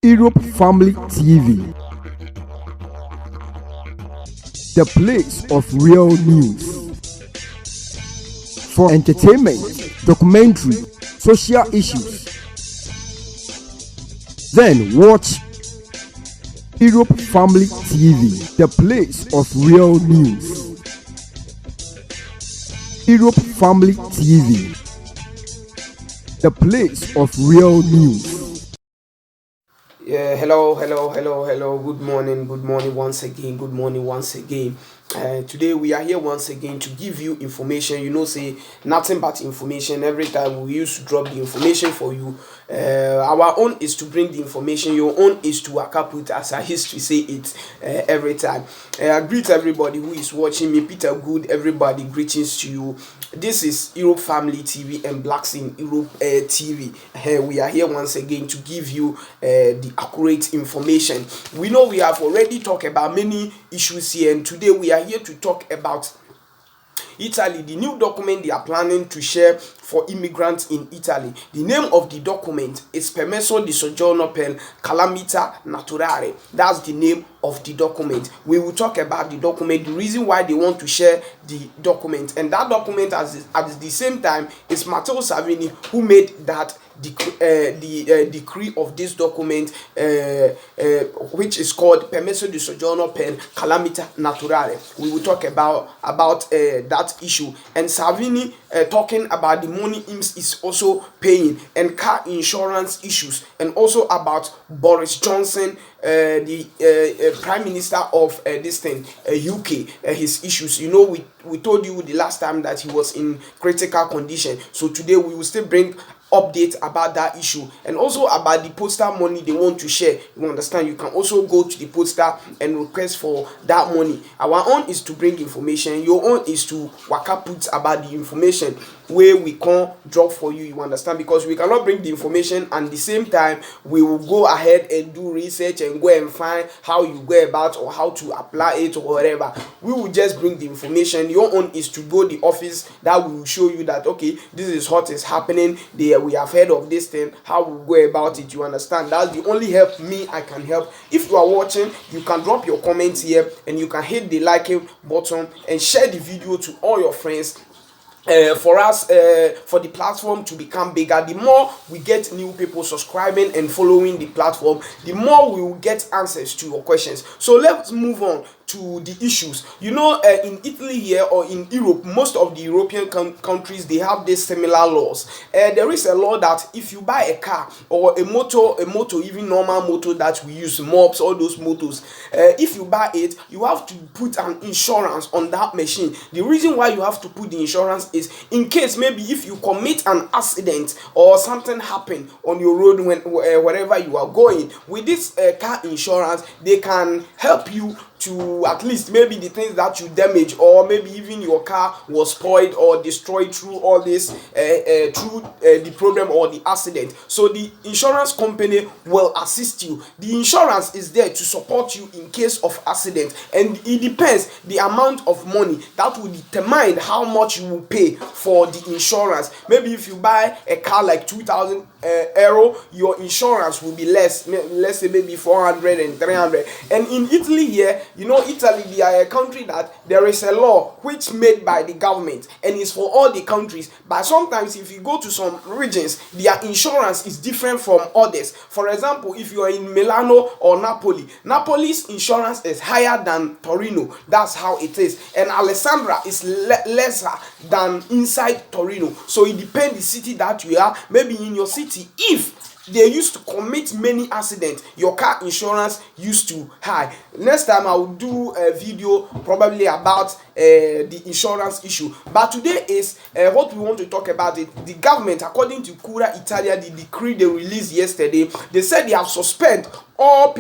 Europe Family TV, the place of real news. For entertainment, documentary, social issues. Then watch Europe Family TV, the place of real news. Europe Family TV, the place of real news. Yeah, hello. Good morning once again. Today we are here once again to give you information. Say nothing but information. Every time we used to drop the information for you. Our own is to bring the information. Your own is to account as I used to say it every time. I greet everybody who is watching me. Peter Good, everybody, greetings to you. This is Europe Family TV and Blacks in Europe TV. We are here once again to give you the accurate information. We know we have already talked about many issues here, and today we are here to talk about Italy, the new document they are planning to share for immigrants in Italy. The name of the document is Permesso di Soggiorno per Calamità Naturale. That's the name of the document. We will talk about the document, the reason why they want to share the document, and that document at the same time is Matteo Salvini who made that decree of this document, which is called Permesso di Soggiorno per Calamità Naturale. We will talk about that issue, and Salvini talking about the money IMS is also paying, and car insurance issues, and also about Boris Johnson, the Prime Minister of UK, his issues. We told you the last time that he was in critical condition, so today we will still bring update about that issue, and also about the postal money they want to share. You understand? You can also go to the postal and request for that money. Our own is to bring information. Your own is to waka put about the information where we can't drop for you. You understand? Because we cannot bring the information and the same time we will go ahead and do research and go and find how you go about or how to apply it or whatever. We will just bring the information. Your own is to go the office that will show you that okay, this is what is happening there. We have heard of this thing, how we go about it. You understand? That's the only help I can help. If you are watching, you can drop your comments here and you can hit the liking button and share the video to all your friends. For us, for the platform to become bigger, the more we get new people subscribing and following the platform, the more we will get answers to your questions. So let's move on to the issues. In Italy here or in Europe, most of the European countries, they have these similar laws. There is a law that if you buy a car or a motor, even normal motor that we use, mops, all those motors, if you buy it, you have to put an insurance on that machine. The reason why you have to put the insurance is in case maybe if you commit an accident or something happen on your road wherever you are going, with this car insurance, they can help you to at least maybe the things that you damage, or maybe even your car was spoiled or destroyed through all this through the problem or the accident. So the insurance company will assist you. The insurance is there to support you in case of accident, and it depends the amount of money that will determine how much you will pay for the insurance. Maybe if you buy a car like 2,000 euro, your insurance will be less. Let's say maybe 400 and 300. And in Italy here, Italy, they are a country that there is a law which made by the government and is for all the countries. But sometimes if you go to some regions, their insurance is different from others. For example, if you are in Milano or Napoli, Napoli's insurance is higher than Torino. That's how it is. And Alessandra is lesser than inside Torino. So it depends the city that you are. Maybe in your city, if they used to commit many accidents, your car insurance used to high. Next time I will do a video probably about the insurance issue, but today is what we want to talk about. It the government, according to Cura Italia, the decree they released yesterday, they said they have suspended all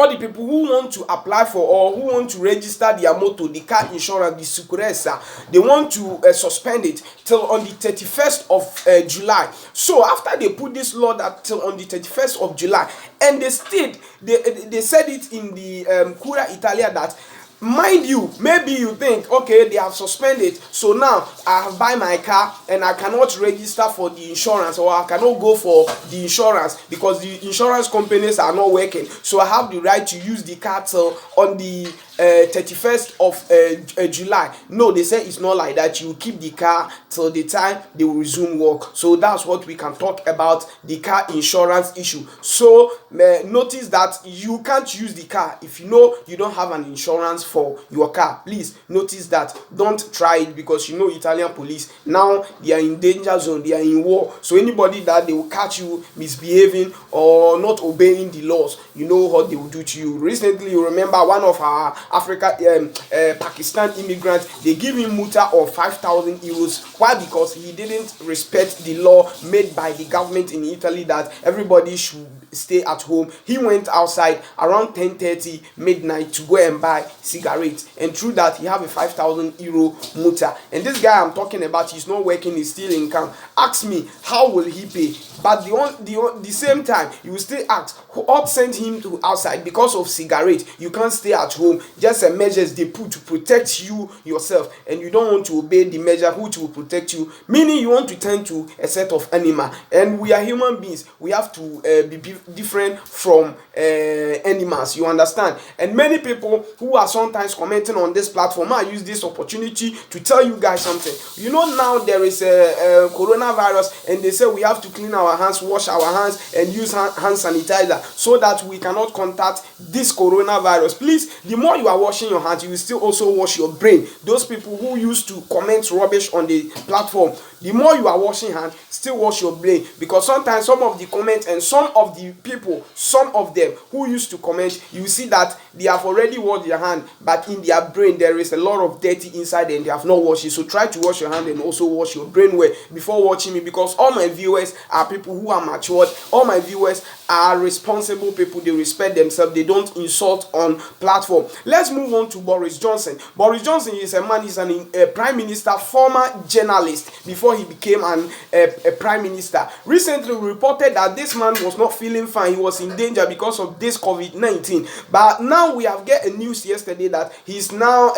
the people who want to apply for or who want to register their motor, the car insurance, the sicurezza, they want to suspend it till on the 31st of July. So after they put this law that till on the 31st of July, and they said it in the Cura Italia that mind you, maybe you think, okay, they have suspended, so now I have buy my car and I cannot register for the insurance, or I cannot go for the insurance because the insurance companies are not working, so I have the right to use the car till on the 31st of July. No, they say it's not like that. You keep the car till the time they will resume work. So that's what we can talk about the car insurance issue. So notice that you can't use the car if you know you don't have an insurance for your car. Please notice that. Don't try it, because you know Italian police now, they are in danger zone, they are in war. So anybody that they will catch you misbehaving or not obeying the laws, you know what they will do to you. Recently, you remember one of our Pakistan immigrants, they give him multa of 5,000 euros. Why? Because he didn't respect the law made by the government in Italy that everybody should stay at home. He went outside around 10:30 midnight to go and buy cigarettes, and through that he have a 5,000 euro multa. And this guy I'm talking about, he's not working, he's still in camp. Ask me, how will he pay? But the same time, you will still ask, what sent him to outside? Because of cigarette, you can't stay at home. Just a measures they put to protect you yourself, and you don't want to obey the measure which will protect you, meaning you want to turn to a set of animal. And we are human beings, we have to be different from animals, you understand? And many people who are sometimes commenting on this platform, I use this opportunity to tell you guys something. You know, now there is a coronavirus, and they say we have to clean our hands, wash our hands, and use hand sanitizer so that we cannot contact this coronavirus. Please, the more you are washing your hands, you will still also wash your brain. Those people who used to comment rubbish on the platform, the more you are washing hands, still wash your brain, because sometimes some of the comments and some of the people, some of them who used to comment, you see that they have already washed their hand, but in their brain there is a lot of dirty inside and they have not washed it. So try to wash your hand and also wash your brain well before watching me, because all my viewers are people who are matured. All my viewers are responsible people. They respect themselves. They don't insult on platform. Let's move on to Boris Johnson. Boris Johnson is a man, he's a prime minister, former journalist before he became a prime minister. Recently we reported that this man was not feeling fine. He was in danger because of this COVID-19. But now we have get a news yesterday that he's now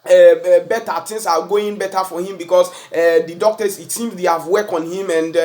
better. Things are going better for him, because the doctors, it seems they have worked on him, and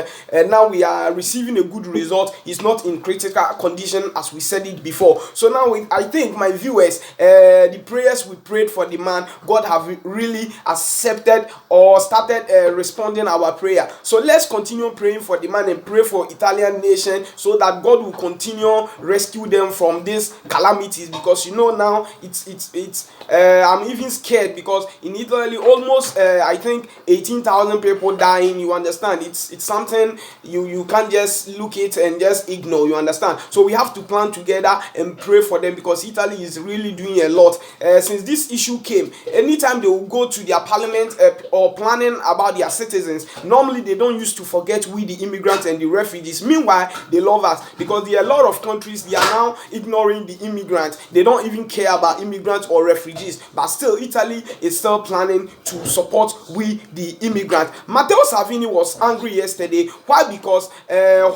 now we are receiving a good result. He's not in critical condition as we said it before. So now I think, my viewers, the prayers we prayed for the man, God have really accepted or started responding our prayer. So let's continue praying for the man and pray for Italian nation, so that God will continue rescue them from these calamities, because you know now it's I'm even scared, because in Italy almost I think 18,000 people dying. You understand? It's something you can't just look it and just ignore, you understand? So we have to plan together and pray for them, because Italy is really doing a lot since this issue came. Anytime they will go to their parliament or planning about their citizens, normally they don't used to forget we, the immigrants and the refugees. Meanwhile, they love us, because there are a lot of countries, they are now ignoring the immigrants. They don't even care about immigrants or refugees, but still Italy is still planning to support we, the immigrants. Matteo Salvini was angry yesterday. Why? Because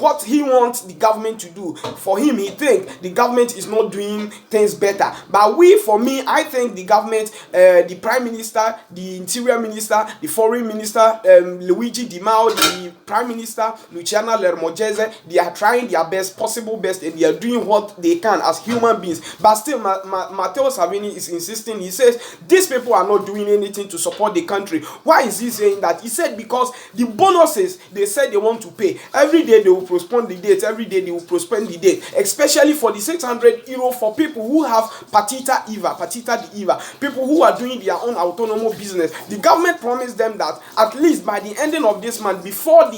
what he wants the government to do for him, he think the government is not doing things better. But for me, I think the government, the prime minister, the interior minister, the foreign minister, Luigi Di Maio, the prime minister Luciana Lermogese, they are trying their possible best, and they are doing what they can as human beings. But still, Matteo Salvini is insisting. He says these people are not doing anything to support the country. Why is he saying that? He said because the bonuses they said they want to pay, every day they will postpone the date, every day they will postpone the date, especially for the 600 euro for people who have partita IVA, people who are doing their own autonomous business. The government promised them that at least by the ending of this month, before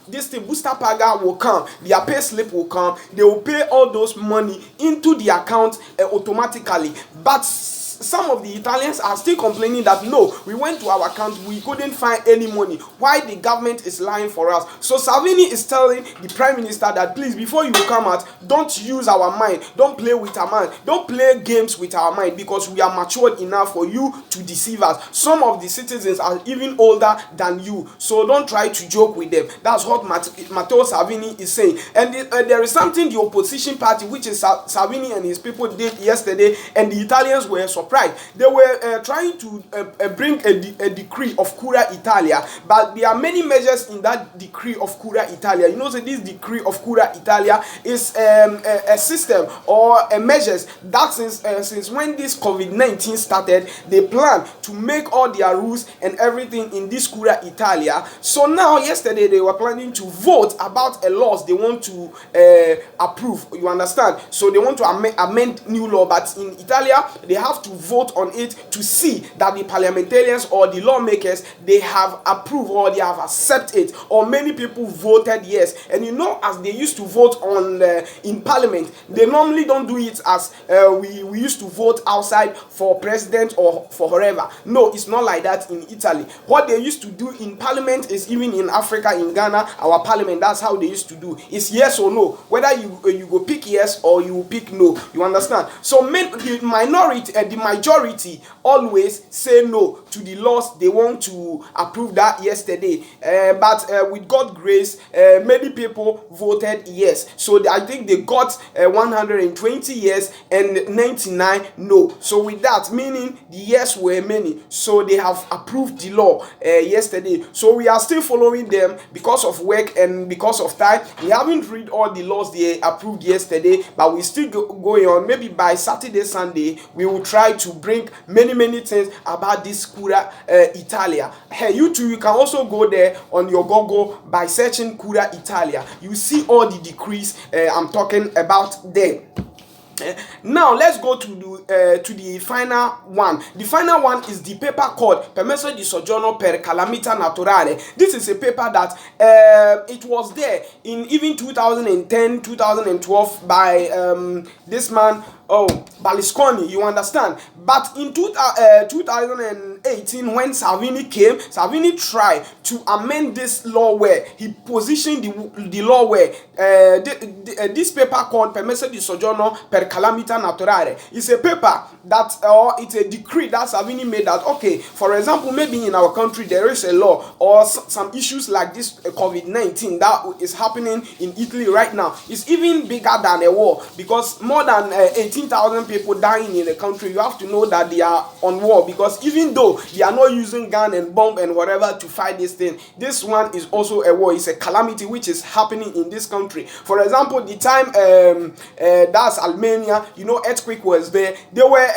this booster paga will come, their pay slip will come, they will pay all those money into the account automatically. But some of the Italians are still complaining that no, we went to our account, we couldn't find any money. Why the government is lying for us? So Salvini is telling the prime minister that please, before you come out, don't use our mind, don't play with our mind, don't play games with our mind, because we are matured enough for you to deceive us. Some of the citizens are even older than you, so don't try to joke with them. That's what Matteo Salvini is saying. And there is something the opposition party, which is Salvini and his people, did yesterday, and the Italians were surprised surprised. They were trying to bring a decree of Cura Italia, but there are many measures in that decree of Cura Italia. You know, so this decree of Cura Italia is a system or a measures that since when this COVID-19 started, they plan to make all their rules and everything in this Cura Italia. So now, yesterday, they were planning to vote about a laws they want to approve. You understand? So they want to amend new law, but in Italia, they have to vote on it to see that the parliamentarians or the lawmakers, they have approved or they have accepted it, or many people voted yes. And you know, as they used to vote on in parliament, they normally don't do it as we used to vote outside for president or for whoever. No, it's not like that in Italy. What they used to do in parliament is, even in Africa, in Ghana, our parliament, that's how they used to do. It's yes or no, whether you go pick yes or you pick no. You understand? So the minority and the majority always say no to the laws they want to approve that yesterday. But with God's grace, many people voted yes. So I think they got 120 yes and 99 no. So with that, meaning the yes were many. So they have approved the law yesterday. So we are still following them because of work and because of time. We haven't read all the laws they approved yesterday, but we still going on. Maybe by Saturday, Sunday, we will try to bring many things about this Cura Italia. Hey, you too, you can also go there on your Google by searching Cura Italia. You see all the decrees I'm talking about there. Now let's go to the final one. The final one is the paper called Permesso di Soggiorno per Calamita Naturale. This is a paper that it was there in even 2010, 2012 by this man, Berlusconi, you understand. But in 2018, when Salvini came, Salvini tried to amend this law where he positioned the law where this paper called Permesso di Soggiorno per Calamita Naturale is a paper that, or it's a decree that Salvini made that, okay, for example, maybe in our country there is a law or some issues like this COVID-19 that is happening in Italy right now. It's even bigger than a war, because more than 18,000 people dying in the country. You have to know that they are on war, because even though they are not using gun and bomb and whatever to fight this thing, this one is also a war. It's a calamity which is happening in this country. For example, the time that's Albania, you know, earthquake was there. They were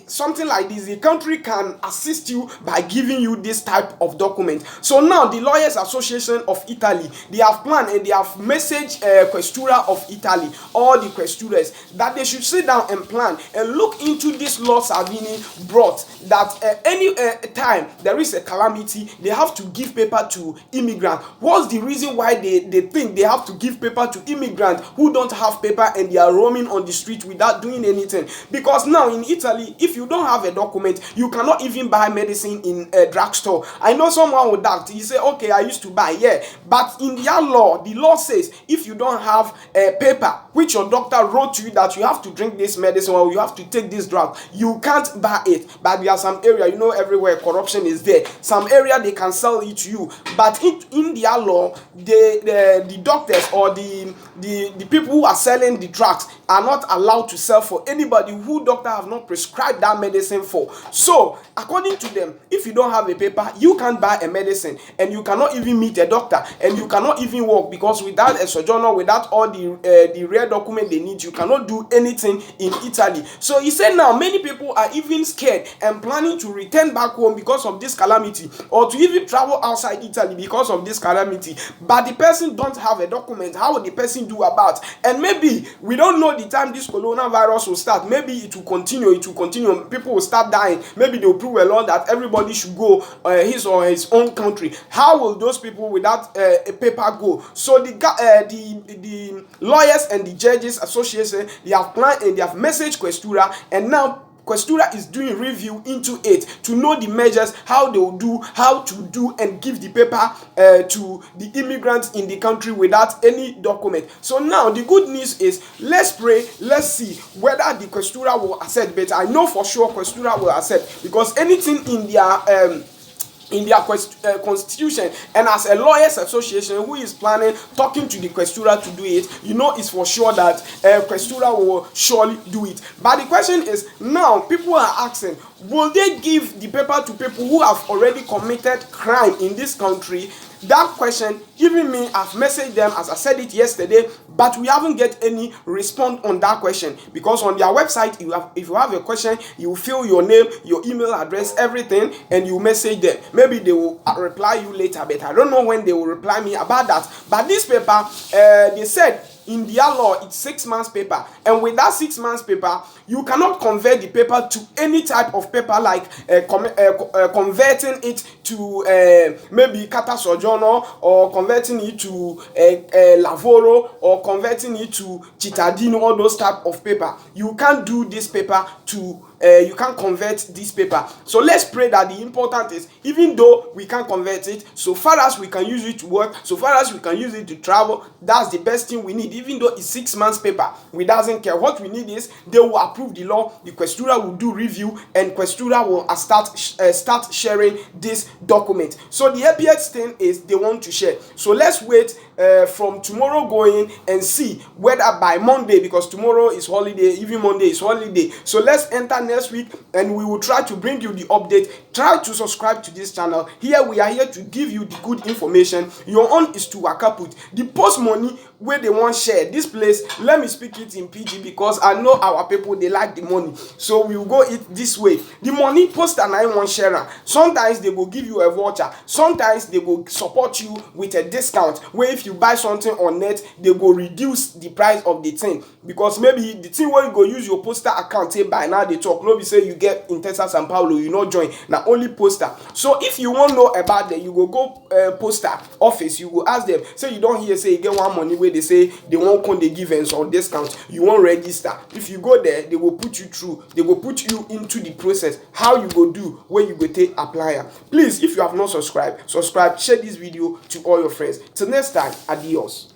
something like this. The country can assist you by giving you this type of document. So now the Lawyers Association of Italy, they have planned and they have messaged Questura of Italy, all the Questuras, that they should sit down and plan and look into this law Salvini brought, that any time there is a calamity, they have to give paper to immigrants. What's the reason why they think they have to give paper to immigrants who don't have paper and they are roaming on the street without doing anything? Because now in Italy, if you don't have a document, you cannot even buy medicine in a drugstore. I know someone would doubt. He say, okay, I used to buy, yeah. But in their law, the law says if you don't have a paper which your doctor wrote to you that you have to drink this medicine or you have to take this drug, you can't buy it. But there are some area, you know, everywhere corruption is there. Some area they can sell it to you. But in their law, the doctors or the people who are selling the drugs are not allowed to sell for anybody who doctor have not prescribed that medicine for. So according to them, if you don't have a paper, you can't buy a medicine, and you cannot even meet a doctor, and you cannot even work, because without a sojourner, without all the rare document they need, you cannot do anything in Italy. So he said now many people are even scared and planning to return back home because of this calamity, or to even travel outside Italy because of this calamity. But the person don't have a document. How will the person do about? And maybe we don't know the time this coronavirus will start. Maybe it will continue. People will start dying. Maybe they will prove a law that everybody should go his or his own country. How will those people without a paper go? So the lawyers and the judges association, they have planned and they have messaged Questura, and now Questura is doing review into it to know the measures, how they will do, how to do and give the paper to the immigrants in the country without any document. So now the good news is, let's pray, let's see whether the Questura will accept. But I know for sure Questura will accept, because anything in their in their constitution, and as a lawyers association who is planning talking to the questura to do it, you know it's for sure that questura will surely do it. But the question is now people are asking, will they give the paper to people who have already committed crime in this country? That question, even me, I've messaged them as I said it yesterday, but we haven't get any response on that question, because on their website, if you have a question, you fill your name, your email address, everything, and you message them. Maybe they will reply you later, but I don't know when they will reply me about that. But this paper, they said in their law it's 6 months paper, and with that 6 months paper you cannot convert the paper to any type of paper, like converting it to maybe Carta Sojourner, or converting it to Lavoro, or converting it to Cittadino, all those type of paper. You can't do this paper to you can't convert this paper. So let's pray that the important is, even though we can't convert it, so far as we can use it to work, so far as we can use it to travel, that's the best thing we need. Even though it's 6 months paper, we doesn't care. What we need is they will approve the law, the questura will do review, and questura will start sharing this document. So the happiest thing is they want to share. So let's wait from tomorrow going and see whether by Monday, because tomorrow is holiday, even Monday is holiday. So let's enter next week and we will try to bring you the update. Try to subscribe to this channel. Here we are here to give you the good information. Your own is to waka put the post money where they want share this place. Let me speak it in PG, because I know our people, they like the money, so we will go it this way. The money post and I want share. Sometimes they will give you a voucher, sometimes they will support you with a discount, where if you buy something on net, they will reduce the price of the thing, because maybe the thing where you go use your poster account, say by now they talk, no be say you get in Texas Sao Paulo, you not join, now only poster. So if you want know about that, you will go poster office, you will ask them, say you don't hear say you get one money where they say they won't come, they give us on discount, you won't register. If you go there, they will put you through, they will put you into the process, how you go do, where you go take applier. Please, if you have not subscribed, share this video to all your friends. Till next time, adios.